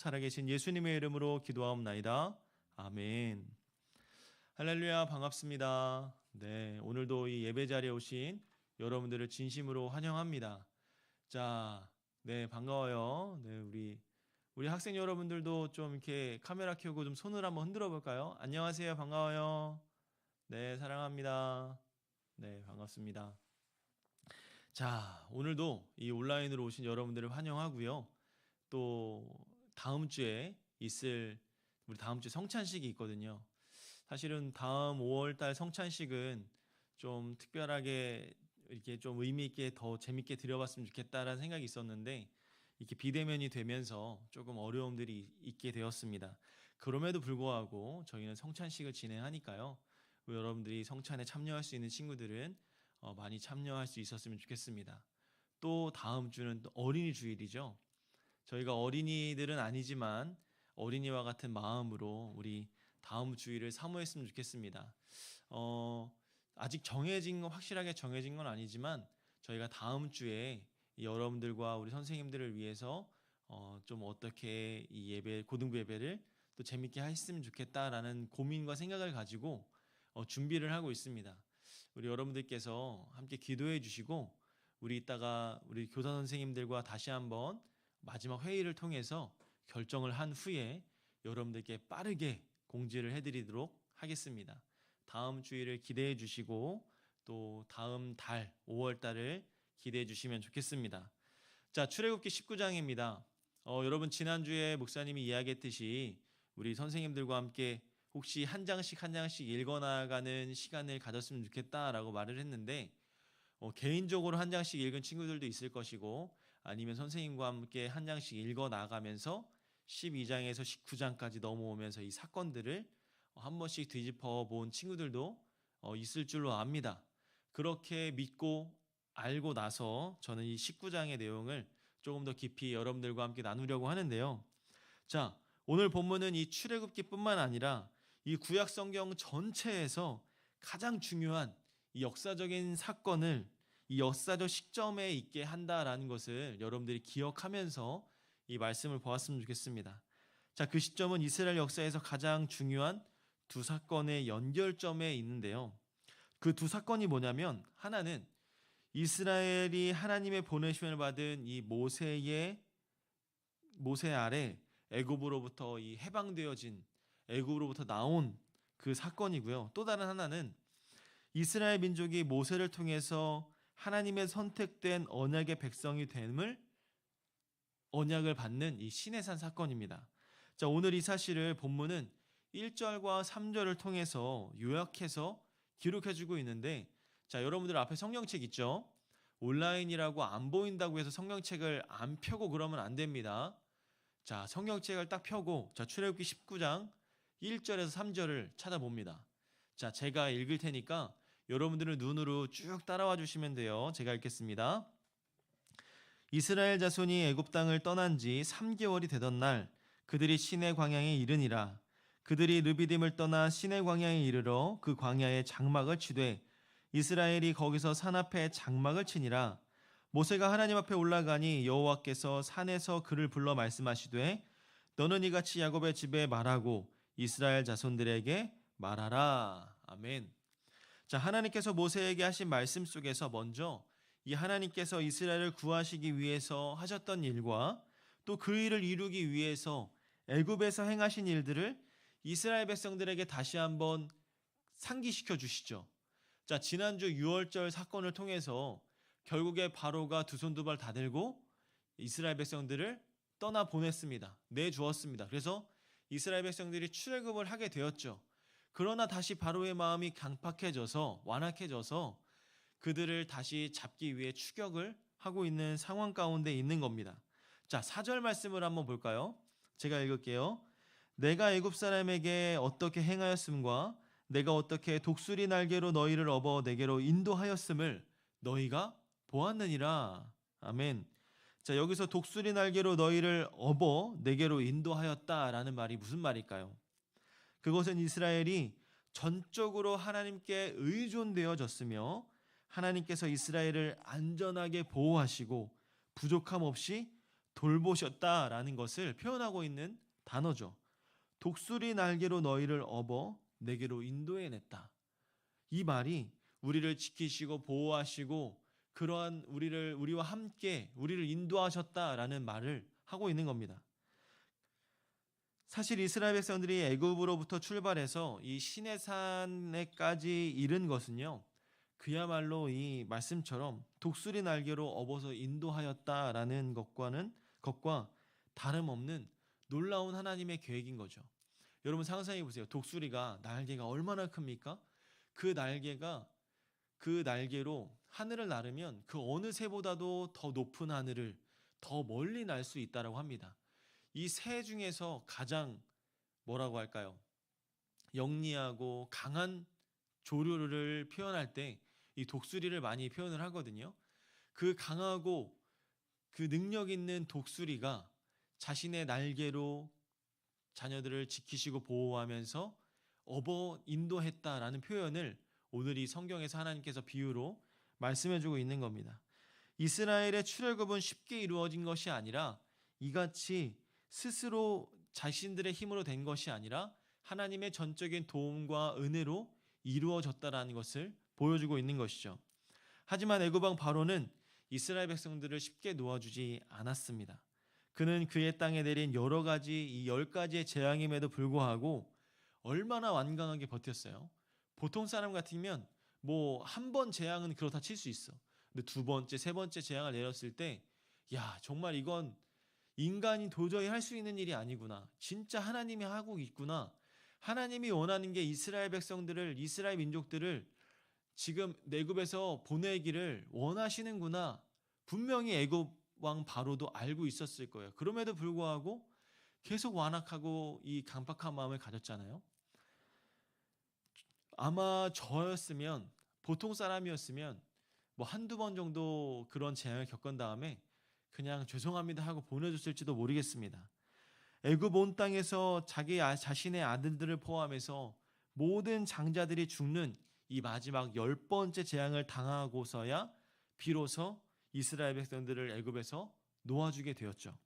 살아계신 예수님의 이름으로 기도하옵나이다. 아멘. 할렐루야, 반갑습니다. 네, 오늘도 이 예배 자리에 오신 여러분들을 진심으로 환영합니다. 자, 네, 반가워요. 네, 우리 학생 여러분들도 좀 이렇게 카메라 켜고 좀 손을 한번 흔들어 볼까요? 안녕하세요, 반가워요. 네, 사랑합니다. 네, 반갑습니다. 자, 오늘도 이 온라인으로 오신 여러분들을 환영하고요. 또 다음 주에 있을 우리 다음 주 성찬식이 있거든요. 사실은 다음 5월 달 성찬식은 좀 특별하게 이렇게 좀 의미 있게 더 재밌게 드려봤으면 좋겠다라는 생각이 있었는데 이렇게 비대면이 되면서 조금 어려움들이 있게 되었습니다. 그럼에도 불구하고 저희는 성찬식을 진행하니까요. 여러분들이 성찬에 참여할 수 있는 친구들은 많이 참여할 수 있었으면 좋겠습니다. 또 다음 주는 또 어린이 주일이죠. 저희가 어린이들은 아니지만 어린이와 같은 마음으로 우리 다음 주일을 사모했으면 좋겠습니다. 아직 확실하게 정해진 건 아니지만 저희가 다음 주에 여러분들과 우리 선생님들을 위해서 좀 어떻게 이 예배, 고등부 예배를 또 재밌게 했으면 좋겠다라는 고민과 생각을 가지고 준비를 하고 있습니다. 우리 여러분들께서 함께 기도해 주시고 우리 이따가 우리 교사 선생님들과 다시 한번 마지막 회의를 통해서 결정을 한 후에 여러분들께 빠르게 공지를 해드리도록 하겠습니다. 다음 주일을 기대해 주시고 또 다음 달 5월 달을 기대해 주시면 좋겠습니다. 자, 출애굽기 19장입니다. 여러분 지난주에 목사님이 이야기했듯이 우리 선생님들과 함께 혹시 한 장씩 읽어나가는 시간을 가졌으면 좋겠다라고 말을 했는데 개인적으로 한 장씩 읽은 친구들도 있을 것이고 아니면 선생님과 함께 한 장씩 읽어 나가면서 12장에서 19장까지 넘어오면서 이 사건들을 한 번씩 뒤집어 본 친구들도 있을 줄로 압니다. 그렇게 믿고 알고 나서 저는 이 19장의 내용을 조금 더 깊이 여러분들과 함께 나누려고 하는데요. 자, 오늘 본문은 이 출애굽기뿐만 아니라 이 구약 성경 전체에서 가장 중요한 이 역사적인 사건을 이 역사적 시점에 있게 한다라는 것을 여러분들이 기억하면서 이 말씀을 보았으면 좋겠습니다. 자, 그 시점은 이스라엘 역사에서 가장 중요한 두 사건의 연결점에 있는데요. 그 두 사건이 뭐냐면 하나는 이스라엘이 하나님의 보내심을 받은 이 모세 아래 애굽으로부터 이 해방되어진 애굽으로부터 나온 그 사건이고요. 또 다른 하나는 이스라엘 민족이 모세를 통해서 하나님의 선택된 언약의 백성이 됨을 언약을 받는 이 시내산 사건입니다. 자, 오늘 이 사실을 본문은 1절과 3절을 통해서 요약해서 기록해주고 있는데 자, 여러분들 앞에 성경책 있죠? 온라인이라고 안 보인다고 해서 성경책을 안 펴고 그러면 안 됩니다. 자, 성경책을 딱 펴고 자, 출애굽기 19장 1절에서 3절을 찾아봅니다. 자, 제가 읽을 테니까 여러분들은 눈으로 쭉 따라와 주시면 돼요. 제가 읽겠습니다. 이스라엘 자손이 애굽 땅을 떠난 지 3개월이 되던 날 그들이 시내 광야에 이르니라. 그들이 르비딤을 떠나 시내 광야에 이르러 그 광야에 장막을 치되 이스라엘이 거기서 산 앞에 장막을 치니라. 모세가 하나님 앞에 올라가니 여호와께서 산에서 그를 불러 말씀하시되 너는 이같이 야곱의 집에 말하고 이스라엘 자손들에게 말하라. 아멘. 자, 하나님께서 모세에게 하신 말씀 속에서 먼저 이 하나님께서 이스라엘을 구하시기 위해서 하셨던 일과 또 그 일을 이루기 위해서 애굽에서 행하신 일들을 이스라엘 백성들에게 다시 한번 상기시켜 주시죠. 자, 지난주 6월절 사건을 통해서 결국에 바로가 두 손 두 발 다 들고 이스라엘 백성들을 떠나 보냈습니다. 내주었습니다. 그래서 이스라엘 백성들이 출애굽을 하게 되었죠. 그러나 다시 바로의 마음이 강팍해져서 완악해져서 그들을 다시 잡기 위해 추격을 하고 있는 상황 가운데 있는 겁니다. 자, 4절 말씀을 한번 볼까요? 제가 읽을게요. 내가 애굽 사람에게 어떻게 행하였음과 내가 어떻게 독수리 날개로 너희를 업어 내게로 인도하였음을 너희가 보았느니라. 아멘. 자, 여기서 독수리 날개로 너희를 업어 내게로 인도하였다라는 말이 무슨 말일까요? 그것은 이스라엘이 전적으로 하나님께 의존되어졌으며 하나님께서 이스라엘을 안전하게 보호하시고 부족함 없이 돌보셨다라는 것을 표현하고 있는 단어죠. 독수리 날개로 너희를 업어 내게로 인도해냈다. 이 말이 우리를 지키시고 보호하시고 그러한 우리와 함께 우리를 인도하셨다라는 말을 하고 있는 겁니다. 사실 이스라엘 백성들이 애굽으로부터 출발해서 이 시내산에까지 이른 것은요, 그야말로 이 말씀처럼 독수리 날개로 업어서 인도하였다라는 것과 다름없는 놀라운 하나님의 계획인 거죠. 여러분 상상해 보세요. 독수리가 날개가 얼마나 큽니까? 그 날개로 하늘을 나르면 그 어느 새보다도 더 높은 하늘을 더 멀리 날 수 있다라고 합니다. 이 새 중에서 가장 뭐라고 할까요? 영리하고 강한 조류를 표현할 때 이 독수리를 많이 표현을 하거든요. 그 강하고 그 능력 있는 독수리가 자신의 날개로 자녀들을 지키시고 보호하면서 업어 인도했다라는 표현을 오늘 이 성경에서 하나님께서 비유로 말씀해주고 있는 겁니다. 이스라엘의 출애굽은 쉽게 이루어진 것이 아니라 이같이 스스로 자신들의 힘으로 된 것이 아니라 하나님의 전적인 도움과 은혜로 이루어졌다라는 것을 보여주고 있는 것이죠. 하지만 애굽 왕 바로는 이스라엘 백성들을 쉽게 놓아주지 않았습니다. 그는 그의 땅에 내린 여러 가지 이 10가지의 재앙임에도 불구하고 얼마나 완강하게 버텼어요. 보통 사람 같으면 뭐 한 번 재앙은 그렇다 칠 수 있어. 근데 두 번째, 세 번째 재앙을 내렸을 때 야, 정말 이건 인간이 도저히 할 수 있는 일이 아니구나. 진짜 하나님이 하고 있구나. 하나님이 원하는 게 이스라엘 백성들을, 이스라엘 민족들을 지금 애굽에서 보내기를 원하시는구나. 분명히 애굽 왕 바로도 알고 있었을 거예요. 그럼에도 불구하고 계속 완악하고 이 강박한 마음을 가졌잖아요. 아마 저였으면, 보통 사람이었으면 뭐 한두 번 정도 그런 재앙을 겪은 다음에 그냥 죄송합니다 하고 보내줬을지도 모르겠습니다. 애굽 온 땅에서 자신의 아들들을 포함해서 모든 장자들이 죽는 이 마지막 10번째 재앙을 당하고서야 비로소 이스라엘 백성들을 애굽에서 놓아주게 되었죠.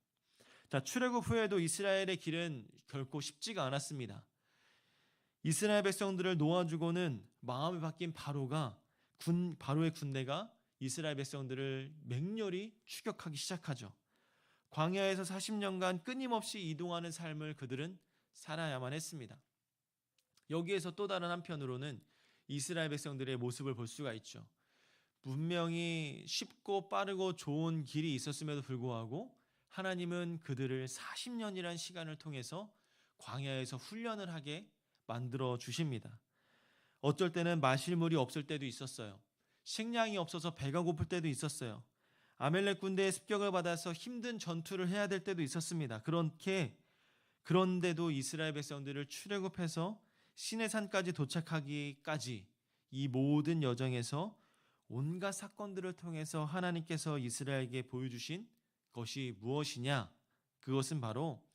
자, 출애굽 후에도 이스라엘의 길은 결코 쉽지가 않았습니다. 이스라엘 백성들을 놓아주고는 마음이 바뀐 바로의 군대가 이스라엘 백성들을 맹렬히 추격하기 시작하죠. 광야에서 40년간 끊임없이 이동하는 삶을 그들은 살아야만 했습니다. 여기에서 또 다른 한편으로는 이스라엘 백성들의 모습을 볼 수가 있죠. 분명히 쉽고 빠르고 좋은 길이 있었음에도 불구하고 하나님은 그들을 40년이란 시간을 통해서 광야에서 훈련을 하게 만들어 주십니다. 어쩔 때는 마실 물이 없을 때도 있었어요. 식량이 없어서 배가 고플 때도 있었어요. 아멜렉 군대의 습격을 받아서 힘든 전투를 해야 될 때도 있었습니다. 그런데도 이스라엘 백성들을 출애굽해서 시내산까지 도착하기까지 이 모든 여정에서 온갖 사건들을 통해서 하나님께서 이스라엘에게 보여주신 것이 무엇이냐? 그것은 바로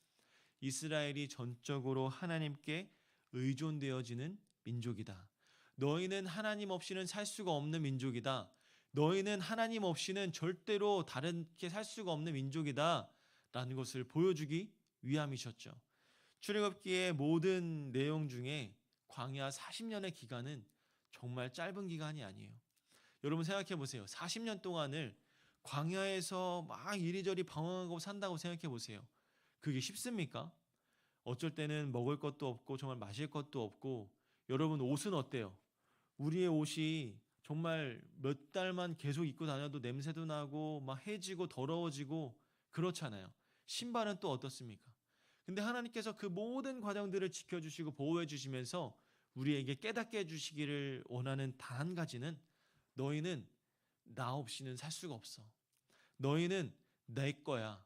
이스라엘이 전적으로 하나님께 의존되어지는 민족이다. 너희는 하나님 없이는 살 수가 없는 민족이다. 너희는 하나님 없이는 절대로 다르게 살 수가 없는 민족이다. 라는 것을 보여주기 위함이셨죠. 출애굽기의 모든 내용 중에 광야 40년의 기간은 정말 짧은 기간이 아니에요. 여러분 생각해 보세요. 40년 동안을 광야에서 막 이리저리 방황하고 산다고 생각해 보세요. 그게 쉽습니까? 어쩔 때는 먹을 것도 없고 정말 마실 것도 없고, 여러분 옷은 어때요? 우리의 옷이 정말 몇 달만 계속 입고 다녀도 냄새도 나고 막 해지고 더러워지고 그렇잖아요. 신발은 또 어떻습니까? 근데 하나님께서 그 모든 과정들을 지켜주시고 보호해 주시면서 우리에게 깨닫게 해주시기를 원하는 단 한 가지는, 너희는 나 없이는 살 수가 없어. 너희는 내 거야.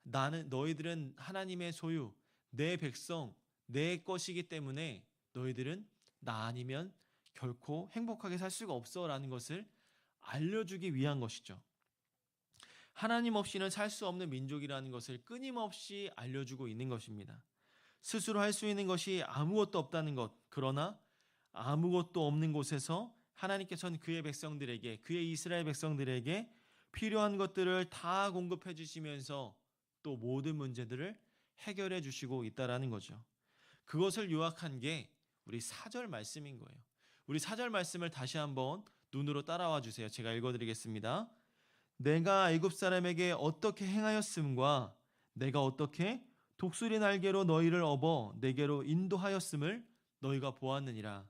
너희들은 하나님의 소유, 내 백성, 내 것이기 때문에 너희들은 나 아니면 결코 행복하게 살 수가 없어라는 것을 알려주기 위한 것이죠. 하나님 없이는 살 수 없는 민족이라는 것을 끊임없이 알려주고 있는 것입니다. 스스로 할 수 있는 것이 아무것도 없다는 것, 그러나 아무것도 없는 곳에서 하나님께서는 그의 이스라엘 백성들에게 필요한 것들을 다 공급해 주시면서 또 모든 문제들을 해결해 주시고 있다라는 거죠. 그것을 요약한 게 우리 4절 말씀인 거예요. 우리 4절 말씀을 다시 한번 눈으로 따라와 주세요. 제가 읽어드리겠습니다. 내가 애굽 사람에게 어떻게 행하였음과 내가 어떻게 독수리 날개로 너희를 업어 내게로 인도하였음을 너희가 보았느니라.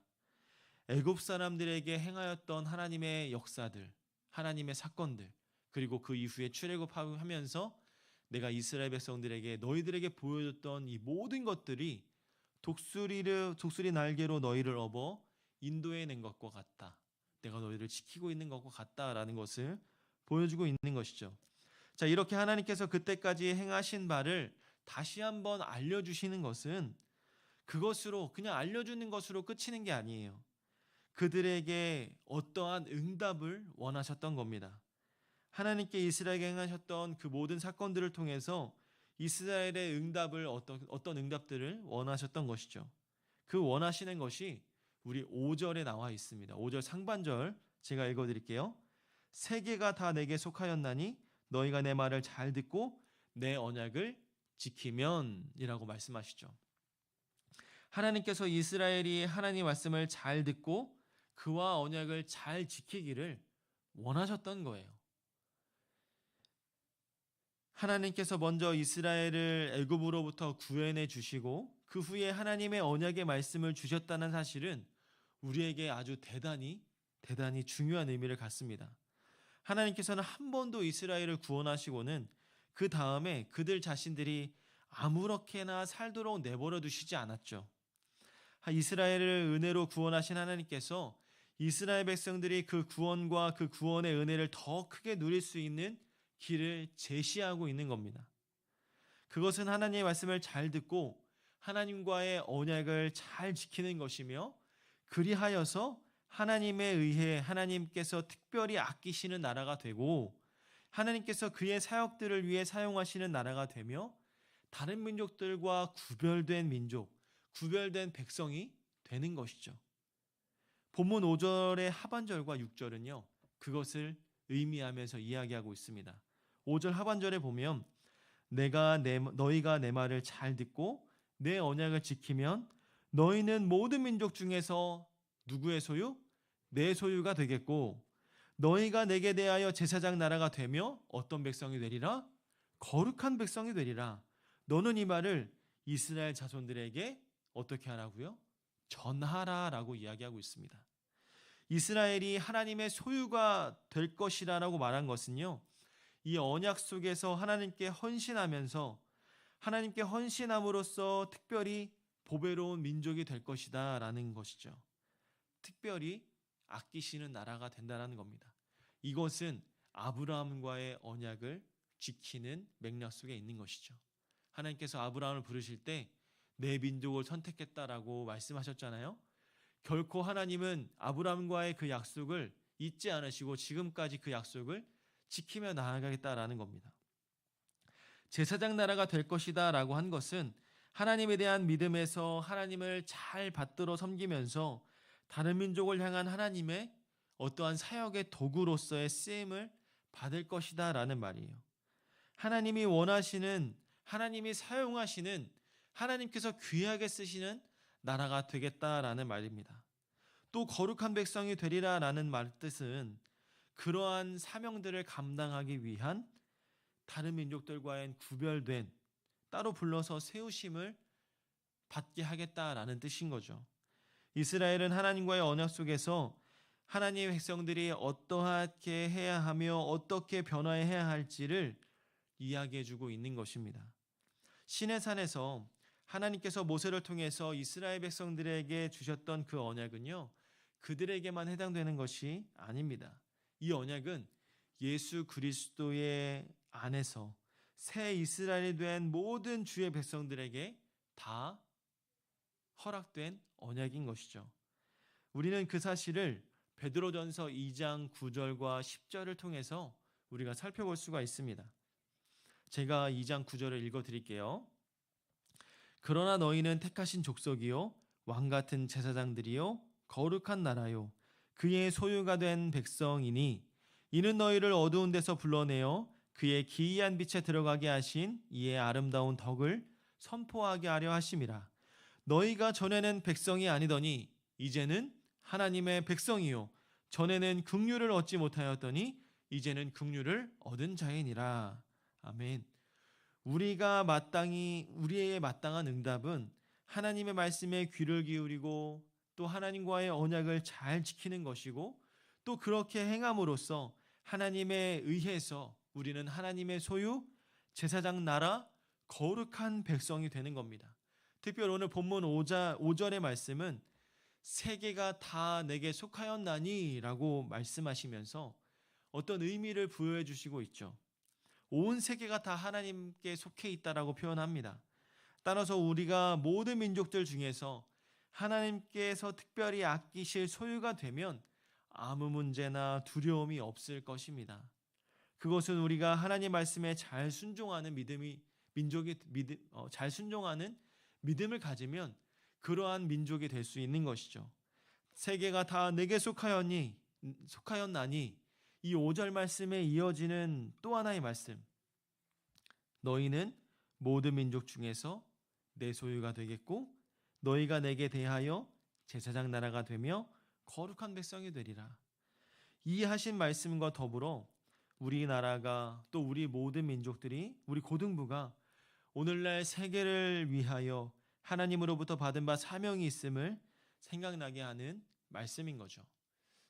애굽 사람들에게 행하였던 하나님의 역사들, 하나님의 사건들, 그리고 그 이후에 출애굽하면서 내가 이스라엘 백성들에게 너희들에게 보여줬던 이 모든 것들이 독수리 날개로 너희를 업어 인도해낸 것과 같다. 내가 너희를 지키고 있는 것과 같다라는 것을 보여주고 있는 것이죠. 자, 이렇게 하나님께서 그때까지 행하신 바를 다시 한번 알려주시는 것은 그것으로 그냥 알려주는 것으로 그치는 게 아니에요. 그들에게 어떠한 응답을 원하셨던 겁니다. 하나님께 이스라엘에게 행하셨던 그 모든 사건들을 통해서 이스라엘의 응답을 어떤 응답들을 원하셨던 것이죠. 그 원하시는 것이 우리 5절에 나와 있습니다. 5절 상반절 제가 읽어드릴게요. 세계가 다 내게 속하였나니 너희가 내 말을 잘 듣고 내 언약을 지키면 이라고 말씀하시죠. 하나님께서 이스라엘이 하나님 말씀을 잘 듣고 그와 언약을 잘 지키기를 원하셨던 거예요. 하나님께서 먼저 이스라엘을 애굽으로부터 구해내 주시고 그 후에 하나님의 언약의 말씀을 주셨다는 사실은 우리에게 아주 대단히 중요한 의미를 갖습니다. 하나님께서는 한 번도 이스라엘을 구원하시고는 그 다음에 그들 자신들이 아무렇게나 살도록 내버려 두시지 않았죠. 이스라엘을 은혜로 구원하신 하나님께서 이스라엘 백성들이 그 구원과 그 구원의 은혜를 더 크게 누릴 수 있는 길을 제시하고 있는 겁니다. 그것은 하나님의 말씀을 잘 듣고 하나님과의 언약을 잘 지키는 것이며 그리하여서 하나님에 의해 하나님께서 특별히 아끼시는 나라가 되고 하나님께서 그의 사역들을 위해 사용하시는 나라가 되며 다른 민족들과 구별된 민족, 구별된 백성이 되는 것이죠. 본문 5절의 하반절과 6절은요. 그것을 의미하면서 이야기하고 있습니다. 5절 하반절에 보면 너희가 내 말을 잘 듣고 내 언약을 지키면 너희는 모든 민족 중에서 누구의 소유? 내 소유가 되겠고 너희가 내게 대하여 제사장 나라가 되며 어떤 백성이 되리라? 거룩한 백성이 되리라. 너는 이 말을 이스라엘 자손들에게 어떻게 하라고요? 전하라라고 이야기하고 있습니다. 이스라엘이 하나님의 소유가 될 것이라고 말한 것은요. 이 언약 속에서 하나님께 헌신하면서 하나님께 헌신함으로써 특별히 보배로운 민족이 될 것이다라는 것이죠. 특별히 아끼시는 나라가 된다는 겁니다. 이것은 아브라함과의 언약을 지키는 맥락 속에 있는 것이죠. 하나님께서 아브라함을 부르실 때 내 민족을 선택했다라고 말씀하셨잖아요. 결코 하나님은 아브라함과의 그 약속을 잊지 않으시고 지금까지 그 약속을 지키며 나아가겠다라는 겁니다. 제사장 나라가 될 것이다 라고 한 것은 하나님에 대한 믿음에서 하나님을 잘 받들어 섬기면서 다른 민족을 향한 하나님의 어떠한 사역의 도구로서의 쓰임을 받을 것이다 라는 말이에요. 하나님이 원하시는, 하나님이 사용하시는, 하나님께서 귀하게 쓰시는 나라가 되겠다라는 말입니다. 또 거룩한 백성이 되리라라는 말 뜻은 그러한 사명들을 감당하기 위한 다른 민족들과의 구별된 따로 불러서 세우심을 받게 하겠다라는 뜻인 거죠. 이스라엘은 하나님과의 언약 속에서 하나님의 백성들이 어떠하게 해야 하며 어떻게 변화해야 할지를 이야기해주고 있는 것입니다. 시내산에서 하나님께서 모세를 통해서 이스라엘 백성들에게 주셨던 그 언약은요, 그들에게만 해당되는 것이 아닙니다. 이 언약은 예수 그리스도의 안에서 새 이스라엘이 된 모든 주의 백성들에게 다 허락된 언약인 것이죠. 우리는 그 사실을 베드로전서 2장 9절과 10절을 통해서 우리가 살펴볼 수가 있습니다. 제가 2장 9절을 읽어드릴게요. 그러나 너희는 택하신 족속이요 왕같은 제사장들이요 거룩한 나라요 그의 소유가 된 백성이니 이는 너희를 어두운 데서 불러내어 그의 기이한 빛에 들어가게 하신 이의 아름다운 덕을 선포하게 하려 하심이라. 너희가 전에는 백성이 아니더니 이제는 하나님의 백성이요 전에는 긍휼을 얻지 못하였더니 이제는 긍휼을 얻은 자이니라. 아멘. 우리의 마땅한 응답은 하나님의 말씀에 귀를 기울이고 또 하나님과의 언약을 잘 지키는 것이고 또 그렇게 행함으로써 하나님에 의해서 우리는 하나님의 소유, 제사장 나라, 거룩한 백성이 되는 겁니다. 특별히 오늘 본문 5절의 말씀은 세계가 다 내게 속하였나니 라고 말씀하시면서 어떤 의미를 부여해 주시고 있죠. 온 세계가 다 하나님께 속해 있다라고 표현합니다. 따라서 우리가 모든 민족들 중에서 하나님께서 특별히 아끼실 소유가 되면 아무 문제나 두려움이 없을 것입니다. 그것은 우리가 하나님 말씀에 잘 순종하는 잘 순종하는 믿음을 가지면 그러한 민족이 될 수 있는 것이죠. 세계가 다 내게 속하였나니 이 5절 말씀에 이어지는 또 하나의 말씀. 너희는 모든 민족 중에서 내 소유가 되겠고 너희가 내게 대하여 제사장 나라가 되며 거룩한 백성이 되리라. 이 하신 말씀과 더불어 우리나라가 또 우리 모든 민족들이 우리 고등부가 오늘날 세계를 위하여 하나님으로부터 받은 바 사명이 있음을 생각나게 하는 말씀인 거죠.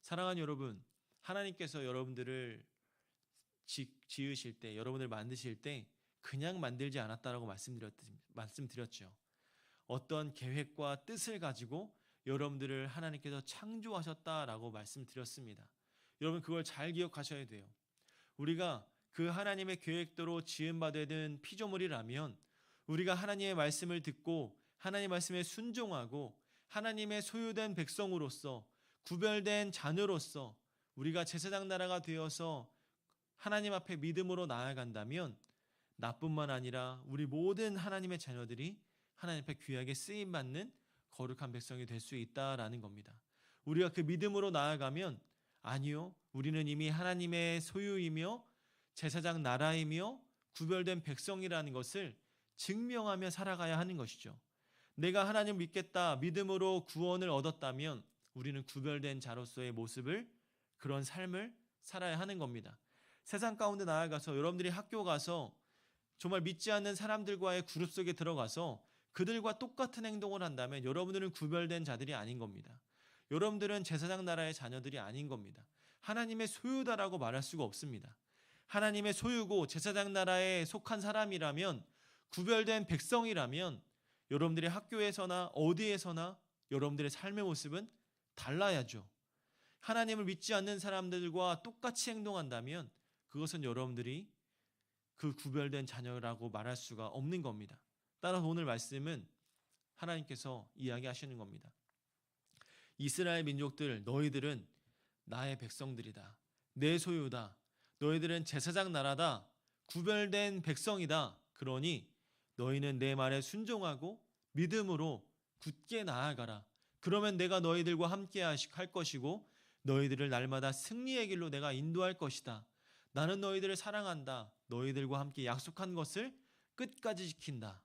사랑하는 여러분, 하나님께서 여러분들을 지으실 때, 여러분을 만드실 때 그냥 만들지 않았다라고 말씀드렸죠. 어떤 계획과 뜻을 가지고 여러분들을 하나님께서 창조하셨다라고 말씀드렸습니다. 여러분 그걸 잘 기억하셔야 돼요. 우리가 그 하나님의 계획대로 지음받아야 되는 피조물이라면 우리가 하나님의 말씀을 듣고 하나님의 말씀에 순종하고 하나님의 소유된 백성으로서 구별된 자녀로서 우리가 제사장 나라가 되어서 하나님 앞에 믿음으로 나아간다면 나뿐만 아니라 우리 모든 하나님의 자녀들이 하나님 앞에 귀하게 쓰임받는 거룩한 백성이 될 수 있다라는 겁니다. 우리가 그 믿음으로 나아가면 아니요, 우리는 이미 하나님의 소유이며 제사장 나라이며 구별된 백성이라는 것을 증명하며 살아가야 하는 것이죠. 내가 하나님을 믿겠다, 믿음으로 구원을 얻었다면 우리는 구별된 자로서의 모습을, 그런 삶을 살아야 하는 겁니다. 세상 가운데 나아가서 여러분들이 학교 가서 정말 믿지 않는 사람들과의 그룹 속에 들어가서 그들과 똑같은 행동을 한다면 여러분들은 구별된 자들이 아닌 겁니다. 여러분들은 제사장 나라의 자녀들이 아닌 겁니다. 하나님의 소유다라고 말할 수가 없습니다. 하나님의 소유고 제사장 나라에 속한 사람이라면, 구별된 백성이라면 여러분들의 학교에서나 어디에서나 여러분들의 삶의 모습은 달라야죠. 하나님을 믿지 않는 사람들과 똑같이 행동한다면 그것은 여러분들이 그 구별된 자녀라고 말할 수가 없는 겁니다. 따라서 오늘 말씀은 하나님께서 이야기하시는 겁니다. 이스라엘 민족들, 너희들은 나의 백성들이다. 내 소유다. 너희들은 제사장 나라다. 구별된 백성이다. 그러니 너희는 내 말에 순종하고 믿음으로 굳게 나아가라. 그러면 내가 너희들과 함께 할 것이고 너희들을 날마다 승리의 길로 내가 인도할 것이다. 나는 너희들을 사랑한다. 너희들과 함께 약속한 것을 끝까지 지킨다.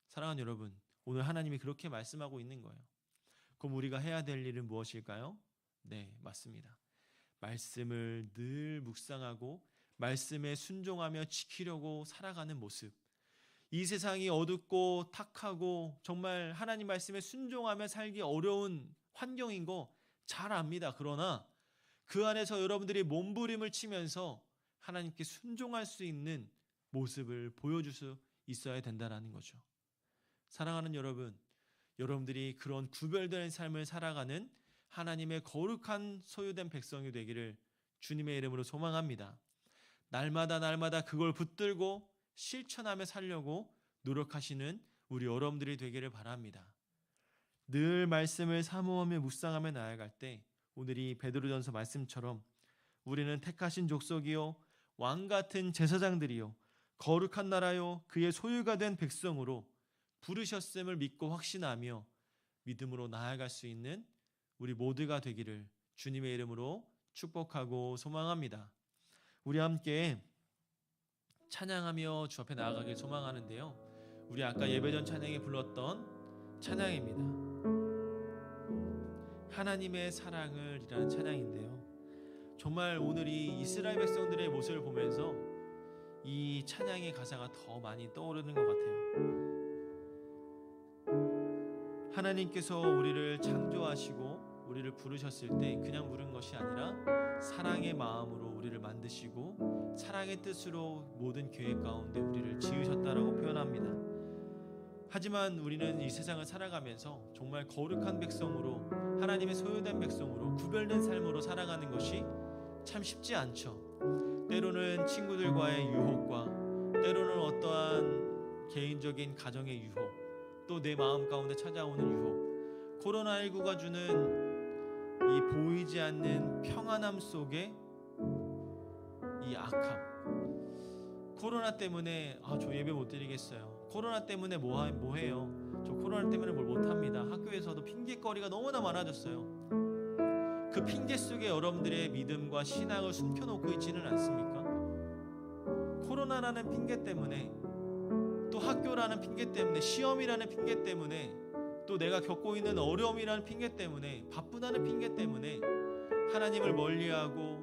사랑하는 여러분, 오늘 하나님이 그렇게 말씀하고 있는 거예요. 그럼 우리가 해야 될 일은 무엇일까요? 네, 맞습니다. 말씀을 늘 묵상하고 말씀에 순종하며 지키려고 살아가는 모습. 이 세상이 어둡고 탁하고 정말 하나님 말씀에 순종하며 살기 어려운 환경인 거 잘 압니다. 그러나 그 안에서 여러분들이 몸부림을 치면서 하나님께 순종할 수 있는 모습을 보여줄 수 있어야 된다는 거죠. 사랑하는 여러분, 여러분들이 그런 구별된 삶을 살아가는 하나님의 거룩한 소유된 백성이 되기를 주님의 이름으로 소망합니다. 날마다 그걸 붙들고 실천하며 살려고 노력하시는 우리 여러분들이 되기를 바랍니다. 늘 말씀을 사모하며 묵상하며 나아갈 때 오늘 이 베드로전서 말씀처럼 우리는 택하신 족속이요 왕같은 제사장들이요 거룩한 나라요 그의 소유가 된 백성으로 부르셨음을 믿고 확신하며 믿음으로 나아갈 수 있는 우리 모두가 되기를 주님의 이름으로 축복하고 소망합니다. 우리 함께 찬양하며 주 앞에 나아가길 소망하는데요. 우리 아까 예배전 찬양에 불렀던 찬양입니다. 하나님의 사랑을 이라는 찬양인데요. 정말 오늘 이 이스라엘 백성들의 모습을 보면서 이 찬양의 가사가 더 많이 떠오르는 것 같아요. 하나님께서 우리를 창조하시고 우리를 부르셨을 때 그냥 부른 것이 아니라 사랑의 마음으로 우리를 만드시고 사랑의 뜻으로 모든 계획 가운데 우리를 지으셨다라고 표현합니다. 하지만 우리는 이 세상을 살아가면서 정말 거룩한 백성으로, 하나님의 소유된 백성으로, 구별된 삶으로 살아가는 것이 참 쉽지 않죠. 때로는 친구들과의 유혹과 때로는 어떠한 개인적인 가정의 유혹, 또 내 마음 가운데 찾아오는 유혹, 코로나19가 주는 이 보이지 않는 평안함 속에 이 악함. 코로나 때문에 저 예배 못 드리겠어요. 코로나 때문에 뭐 해요? 저 코로나 때문에 뭘 못합니다. 학교에서도 핑계거리가 너무나 많아졌어요. 그 핑계 속에 여러분들의 믿음과 신앙을 숨겨놓고 있지는 않습니까? 코로나라는 핑계 때문에, 또 학교라는 핑계 때문에, 시험이라는 핑계 때문에, 또 내가 겪고 있는 어려움이라는 핑계 때문에, 바쁘다는 핑계 때문에 하나님을 멀리하고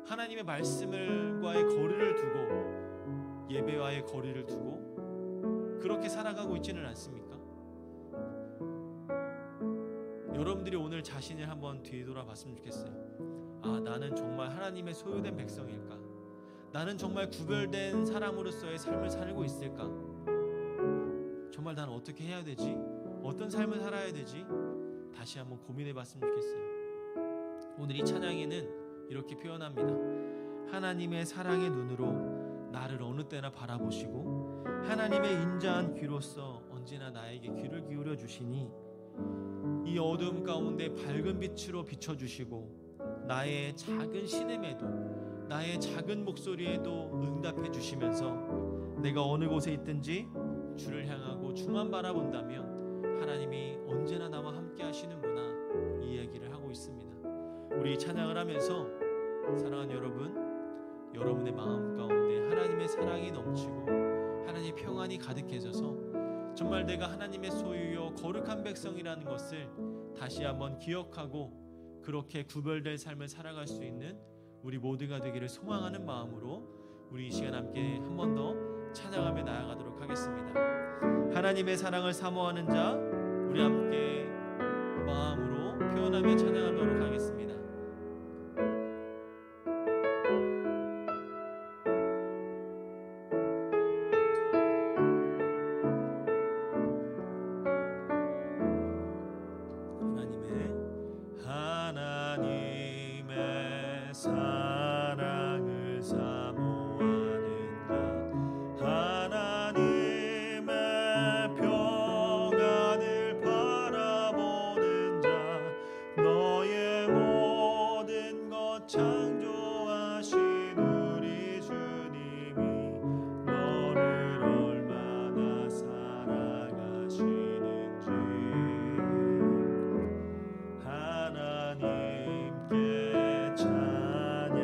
하나님의 말씀과의 거리를 두고, 예배와의 거리를 두고 그렇게 살아가고 있지는 않습니까? 여러분들이 오늘 자신을 한번 뒤돌아봤으면 좋겠어요. 나는 정말 하나님의 소유된 백성일까? 나는 정말 구별된 사람으로서의 삶을 살고 있을까? 정말 나는 어떻게 해야 되지? 어떤 삶을 살아야 되지? 다시 한번 고민해봤으면 좋겠어요. 오늘 이 찬양에는 이렇게 표현합니다. 하나님의 사랑의 눈으로 나를 어느 때나 바라보시고 하나님의 인자한 귀로서 언제나 나에게 귀를 기울여 주시니 이 어두움 가운데 밝은 빛으로 비춰주시고 나의 작은 신음에도, 나의 작은 목소리에도 응답해 주시면서 내가 어느 곳에 있든지 주를 향하고 주만 바라본다면 하나님이 언제나 나와 함께 하시는구나, 이 얘기를 하고 있습니다. 우리 찬양을 하면서 사랑하는 여러분, 여러분의 마음 가운데 하나님의 사랑이 넘치고 하나님의 평안이 가득해져서 정말 내가 하나님의 소유요 거룩한 백성이라는 것을 다시 한번 기억하고 그렇게 구별될 삶을 살아갈 수 있는 우리 모두가 되기를 소망하는 마음으로 우리 이 시간 함께 한 번 더 찬양하며 나아가도록 하겠습니다. 하나님의 사랑을 사모하는 자, 우리 함께 마음으로 표현하며 찬양하도록 하겠습니다. 하나님의 사랑을 사모하는 자, 하나님의 평안을 바라보는 자, 너의 모든 것 창조하신 우리 주님이 너를 얼마나 사랑하시는지 하나님께 찬양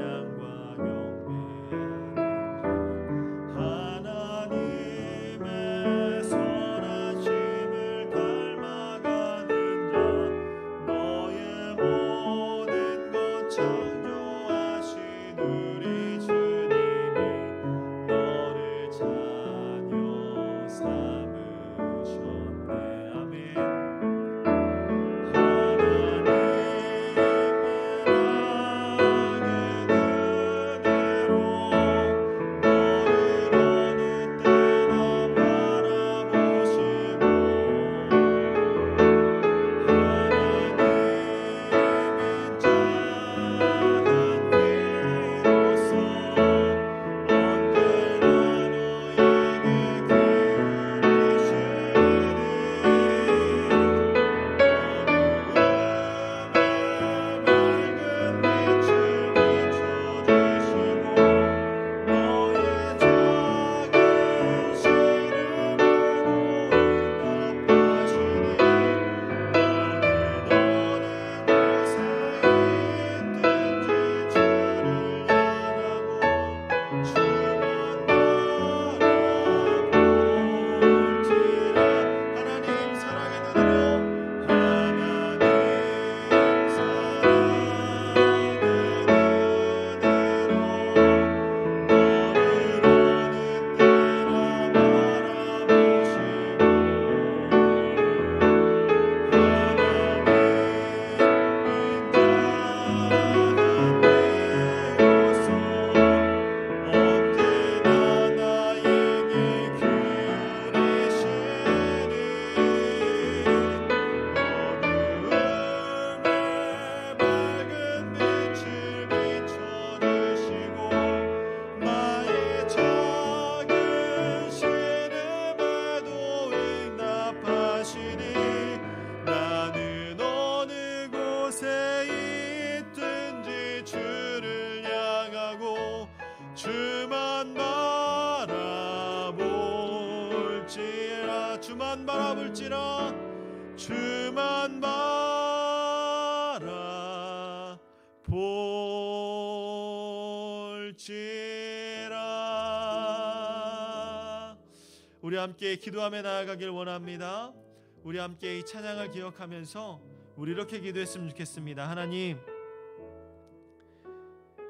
주만 바라볼지라. 우리 함께 기도하며 나아가길 원합니다. 우리 함께 이 찬양을 기억하면서 우리 이렇게 기도했으면 좋겠습니다. 하나님,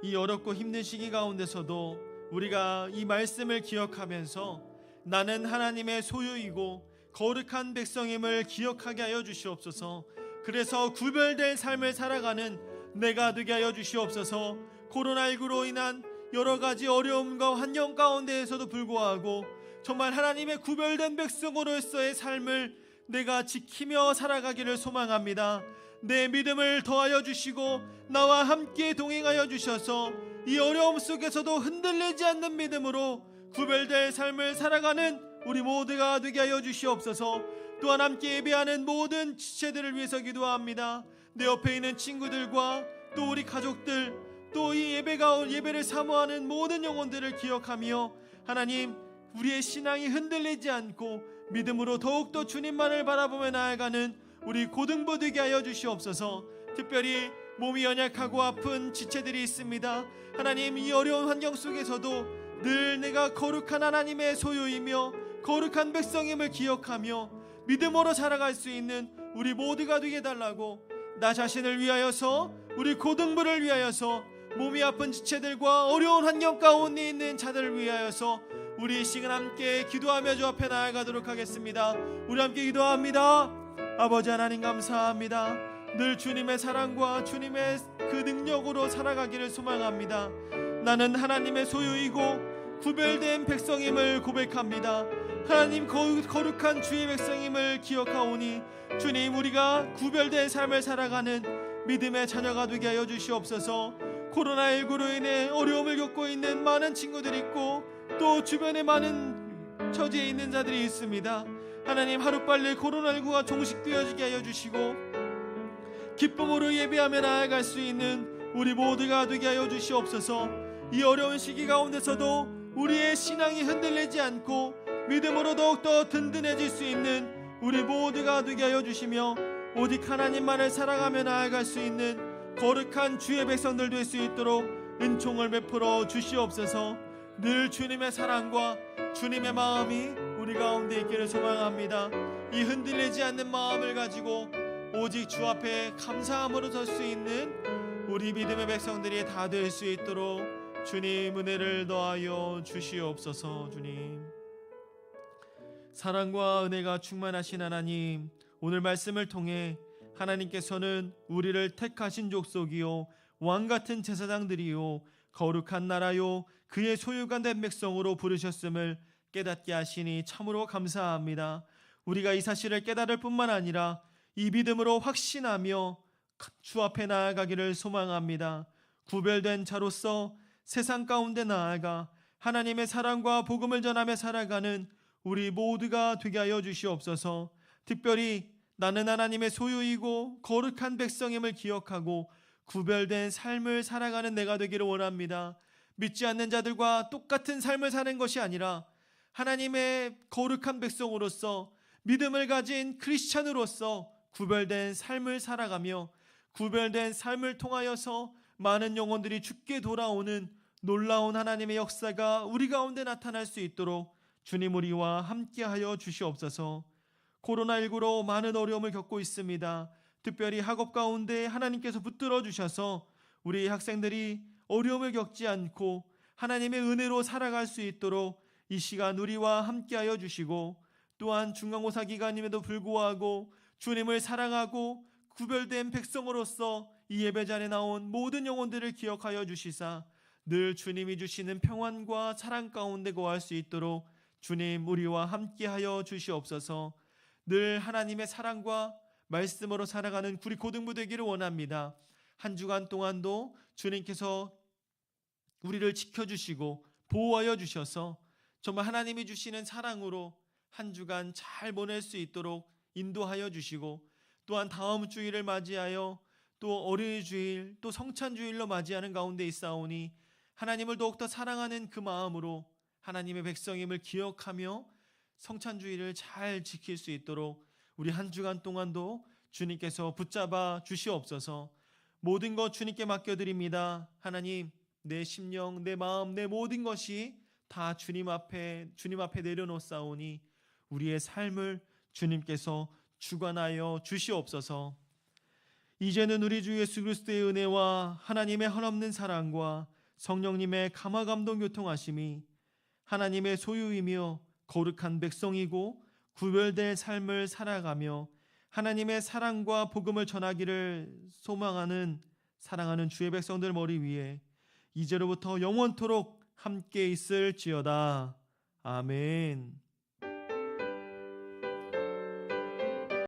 이 어렵고 힘든 시기 가운데서도 우리가 이 말씀을 기억하면서 나는 하나님의 소유이고 거룩한 백성임을 기억하게 하여 주시옵소서. 그래서 구별된 삶을 살아가는 내가 되게 하여 주시옵소서. 코로나19로 인한 여러 가지 어려움과 환경 가운데에서도 불구하고 정말 하나님의 구별된 백성으로서의 삶을 내가 지키며 살아가기를 소망합니다. 내 믿음을 더하여 주시고 나와 함께 동행하여 주셔서 이 어려움 속에서도 흔들리지 않는 믿음으로 구별된 삶을 살아가는 우리 모두가 되게 하여 주시옵소서. 또한 함께 예배하는 모든 지체들을 위해서 기도합니다. 내 옆에 있는 친구들과 또 우리 가족들, 또 이 예배를 사모하는 모든 영혼들을 기억하며 하나님, 우리의 신앙이 흔들리지 않고 믿음으로 더욱더 주님만을 바라보며 나아가는 우리 고등부 되게 하여 주시옵소서. 특별히 몸이 연약하고 아픈 지체들이 있습니다. 하나님, 이 어려운 환경 속에서도 늘 내가 거룩한 하나님의 소유이며 거룩한 백성임을 기억하며 믿음으로 살아갈 수 있는 우리 모두가 되게 달라고, 나 자신을 위하여서, 우리 고등부를 위하여서, 몸이 아픈 지체들과 어려운 환경 가운데 있는 자들을 위하여서 우리 이 시간 함께 기도하며 주 앞에 나아가도록 하겠습니다. 우리 함께 기도합니다. 아버지 하나님, 감사합니다. 늘 주님의 사랑과 주님의 그 능력으로 살아가기를 소망합니다. 나는 하나님의 소유이고 구별된 백성임을 고백합니다. 하나님, 거룩한 주의 백성임을 기억하오니 주님, 우리가 구별된 삶을 살아가는 믿음의 자녀가 되게 하여 주시옵소서. 코로나19로 인해 어려움을 겪고 있는 많은 친구들이 있고 또 주변에 많은 처지에 있는 자들이 있습니다. 하나님, 하루빨리 코로나19가 종식되어지게 하여 주시고 기쁨으로 예배하며 나아갈 수 있는 우리 모두가 되게 하여 주시옵소서. 이 어려운 시기 가운데서도 우리의 신앙이 흔들리지 않고 믿음으로 더욱더 든든해질 수 있는 우리 모두가 되게 하여 주시며 오직 하나님만을 사랑하며 나아갈 수 있는 거룩한 주의 백성들 될 수 있도록 은총을 베풀어 주시옵소서. 늘 주님의 사랑과 주님의 마음이 우리 가운데 있기를 소망합니다. 이 흔들리지 않는 마음을 가지고 오직 주 앞에 감사함으로 설 수 있는 우리 믿음의 백성들이 다 될 수 있도록 주님 은혜를 더하여 주시옵소서. 주님, 사랑과 은혜가 충만하신 하나님, 오늘 말씀을 통해 하나님께서는 우리를 택하신 족속이요 왕같은 제사장들이요 거룩한 나라요 그의 소유가 된 백성으로 부르셨음을 깨닫게 하시니 참으로 감사합니다. 우리가 이 사실을 깨달을 뿐만 아니라 이 믿음으로 확신하며 주 앞에 나아가기를 소망합니다. 구별된 자로서 세상 가운데 나아가 하나님의 사랑과 복음을 전하며 살아가는 우리 모두가 되게 하여 주시옵소서. 특별히 나는 하나님의 소유이고 거룩한 백성임을 기억하고 구별된 삶을 살아가는 내가 되기를 원합니다. 믿지 않는 자들과 똑같은 삶을 사는 것이 아니라 하나님의 거룩한 백성으로서, 믿음을 가진 크리스찬으로서 구별된 삶을 살아가며 구별된 삶을 통하여서 많은 영혼들이 죽게 돌아오는 놀라운 하나님의 역사가 우리 가운데 나타날 수 있도록 주님, 우리와 함께하여 주시옵소서. 코로나19로 많은 어려움을 겪고 있습니다. 특별히 학업 가운데 하나님께서 붙들어 주셔서 우리 학생들이 어려움을 겪지 않고 하나님의 은혜로 살아갈 수 있도록 이 시간 우리와 함께하여 주시고, 또한 중간고사 기간임에도 불구하고 주님을 사랑하고 구별된 백성으로서 이 예배 자리에 나온 모든 영혼들을 기억하여 주시사 늘 주님이 주시는 평안과 사랑 가운데 거할 수 있도록 주님, 우리와 함께하여 주시옵소서. 늘 하나님의 사랑과 말씀으로 살아가는 우리 고등부 되기를 원합니다. 한 주간 동안도 주님께서 우리를 지켜주시고 보호하여 주셔서 정말 하나님이 주시는 사랑으로 한 주간 잘 보낼 수 있도록 인도하여 주시고, 또한 다음 주일을 맞이하여 또 어린이 주일, 또 성찬 주일로 맞이하는 가운데 있사오니 하나님을 더욱더 사랑하는 그 마음으로 하나님의 백성임을 기억하며 성찬 주일을 잘 지킬 수 있도록 우리 한 주간 동안도 주님께서 붙잡아 주시옵소서. 모든 것 주님께 맡겨드립니다. 하나님, 내 심령, 내 마음, 내 모든 것이 다 주님 앞에 내려놓사오니 우리의 삶을 주님께서 주관하여 주시옵소서. 이제는 우리 주 예수 그리스도의 은혜와 하나님의 한없는 사랑과 성령님의 감화 감동 교통하심이 하나님의 소유이며 거룩한 백성이고 구별될 삶을 살아가며 하나님의 사랑과 복음을 전하기를 소망하는 사랑하는 주의 백성들 머리 위에 이제로부터 영원토록 함께 있을지어다. 아멘.